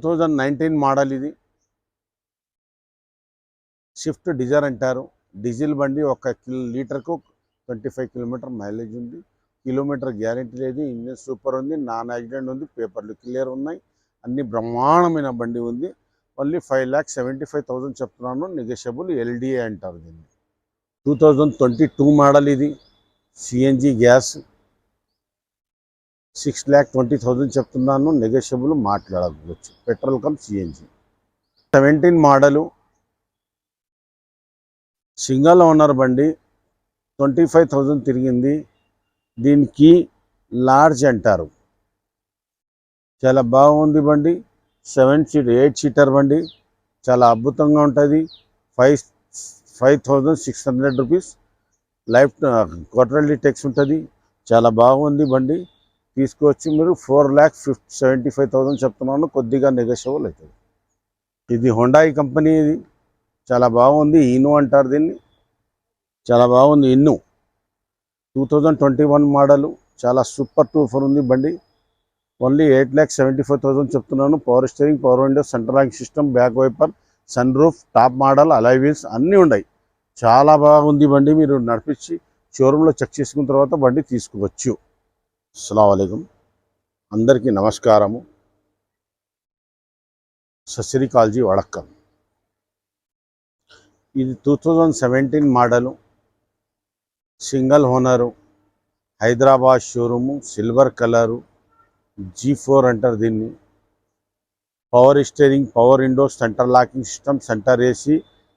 2019 model ఇది. Swift Dzire అంటారు. Diesel బండి. 1 లీటర్కు 25 కిలోమీటర్ మైలేజ్ ఉంది. కిలోమీటర్ గ్యారెంటీ లేదు. ఇంజిన్ సూపర్ ఉంది. నాన్ యాక్సిడెంట్ ఉంది. పేపర్లు క్లియర్ ఉన్నాయి. అన్ని బ్రహ్మాండమైన బండి ఉంది. ఓన్లీ 5,75,000 చెప్తున్నాను. నెగోషియబుల్. ఎల్డిఏ అంటారు దీన్ని. 2022 మోడల్ ఇది. CNG gas. 6,20,000 చెప్తున్నాను. నెగోషియబుల్. మాట్లాడవచ్చు. Petrol come CNG. 17 model. Single owner బండి. 25,000 తిరిగింది. దీనికి లార్జ్ అంటారు. చాలా బాగుంది బండి. 8 సీటర్ బండి. చాలా అద్భుతంగా ఉంటుంది. 5,600 రూపీస్ లైఫ్ క్వార్టర్లీ ట్యాక్స్ ఉంటుంది. చాలా బాగుంది బండి. తీసుకోవచ్చు మీరు. 4,75,000 చెప్తున్నాను. కొద్దిగా నెగోషియబుల్ అవుతుంది. ఇది హుండాయ్ కంపెనీ. ఇది చాలా బాగుంది. ఇన్నో అంటారు దీన్ని. చాలా బాగుంది. ఇన్నో 2021 మోడలు. చాలా సూపర్ టూఫర్ ఉంది బండి. ఓన్లీ 8,74,000 చెప్తున్నాను. Power steering, power window, central locking system, back wiper, sunroof, top model, alloy wheels అన్నీ ఉన్నాయి. చాలా బాగుంది బండి. మీరు నడిపించి షోరూంలో చెక్ చేసుకున్న తర్వాత బండి తీసుకోవచ్చు. అస్సలాము అలైకుం. అందరికీ నమస్కారము. సత్ శ్రీ అకాల్ జీ. వడక్కం. ఇది 2017 model. Single owner. Hyderabad showroom. Silver colour. G4 అంటారు దీన్ని. Power steering, power window, centre locking system, centre AC,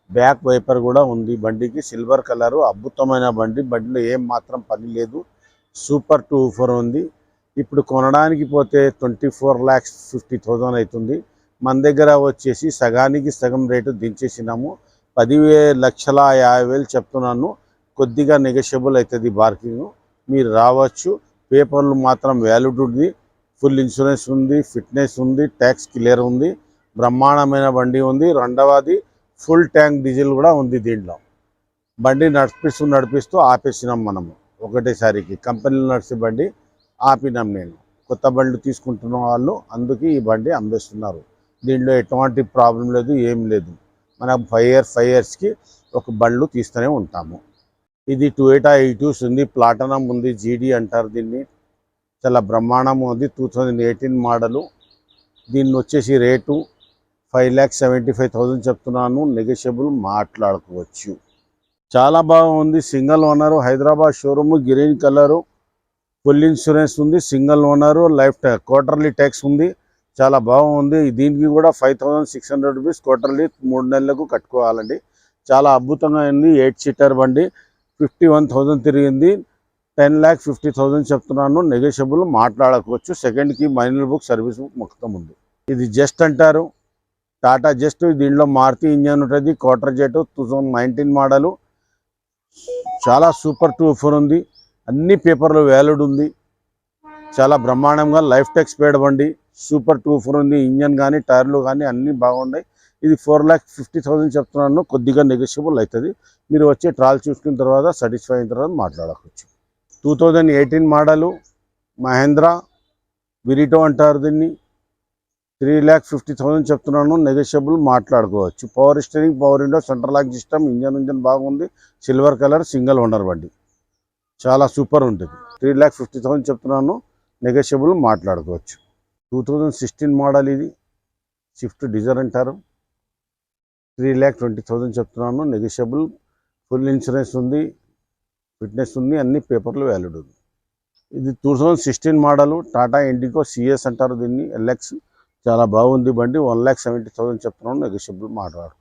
back wiper కూడా ఉంది బండికి. Silver colour. అద్భుతమైన బండి. బండిలో ఏం మాత్రం పని లేదు. సూపర్ టూఫర్ ఉంది. ఇప్పుడు కొనడానికి పోతే 24,50,000 అవుతుంది. మన దగ్గర వచ్చేసి సగానికి సగం రేటు దించేసినాము. 10,50,000 చెప్తున్నాను. కొద్దిగా నెగోషియబుల్ అవుతుంది. బార్కింగ్ మీరు రావచ్చు. పేపర్లు మాత్రం వ్యాలిడ్ ఉంది. ఫుల్ ఇన్సూరెన్స్ ఉంది. ఫిట్నెస్ ఉంది. ట్యాక్స్ క్లియర్ ఉంది. బ్రహ్మాండమైన బండి ఉంది. రెండవది ఫుల్ ట్యాంక్ డీజిల్ కూడా ఉంది దీంట్లో. బండి నడిపిస్తూ ఆపేసినాం మనము ఒకటేసారికి. కంపెనీలో నడిచే బండి ఆపినాం. నేను కొత్త బండ్లు తీసుకుంటున్న వాళ్ళు అందుకే ఈ బండి అమ్మేస్తున్నారు. దీంట్లో ఎటువంటి ప్రాబ్లం లేదు. ఏం లేదు. మనం 5 ఇయర్స్కి ఒక బండ్లు తీస్తూనే ఉంటాము. ఇది టొయోటా ఎయిటూస్ ఉంది. ప్లాటినం ఉంది. జీడీ అంటారు దీన్ని. చాలా బ్రహ్మాండం ఉంది. 2018 మోడలు. దీన్ని వచ్చేసి రేటు 5,75,000 చెప్తున్నాను. నెగోషియబుల్. మాట్లాడుకోవచ్చు. చాలా బాగుంది. Single owner. Hyderabad showroom. Green colour. Full insurance ఉంది. Single owner. Life quarterly tax ఉంది. చాలా బాగుంది. దీనికి కూడా 5,600 రూపీస్ క్వార్టర్లీ 3 నెలలకు కట్టుకోవాలండి. చాలా అద్భుతంగా ఉంది. 8 సీటర్ బండి. 51,000 తిరిగింది. 10,50,000 చెప్తున్నాను. నెగోషియబుల్. మాట్లాడుకోవచ్చు. సెకండ్కి మైనర్ బుక్, సర్వీస్ బుక్ మొత్తం ఉంది. ఇది జస్ట్ అంటారు. టాటా జస్ట్. దీంట్లో మారుతి ఇంజన్ ఉంటుంది. Quarter jet. 2019 మోడలు. చాలా సూపర్ టూఫర్ ఉంది. అన్ని పేపర్లు వ్యాలిడ్ ఉంది. చాలా బ్రహ్మాండంగా లైఫ్ ట్యాక్స్ పేడ్ బండి. సూపర్ టూఫర్ ఉంది. ఇంజన్ కానీ టైర్లు కానీ అన్నీ బాగున్నాయి. ఇది 4,50,000 చెప్తున్నాను. కొద్దిగా నెగోషియబుల్ అవుతుంది. మీరు వచ్చి ట్రాల్ చూసుకున్న తర్వాత సాటిస్ఫై అయిన తర్వాత మాట్లాడవచ్చు. 2018 మోడలు. మహేంద్రా విరిటో అంటారు దీన్ని. 3,50,000 చెప్తున్నాను. నెగోషియబుల్. మాట్లాడుకోవచ్చు. Power steering, power window, central locking system, engine బాగుంది. Silver colour. సింగిల్ ఓనర్ బండి. చాలా సూపర్ ఉంటుంది. 3,50,000 చెప్తున్నాను. నెగోషియబుల్. మాట్లాడుకోవచ్చు. 2016 మోడల్ ఇది. స్విఫ్ట్ డిజైర్ అంటారు. 3,20,000 చెప్తున్నాను. నెగోషియబుల్. ఫుల్ ఇన్సూరెన్స్ ఉంది. ఫిట్నెస్ ఉంది. అన్ని పేపర్లు వ్యాలిడ్ ఉంది. ఇది 2016 మోడలు. టాటా ఇండిగో సిఎస్ అంటారు దీన్ని. ఎల్ఎక్స్. చాలా బాగుంది బండి. 1,70,000 చెప్తున్నాను. నెగోషియబుల్. మాట్లాడు.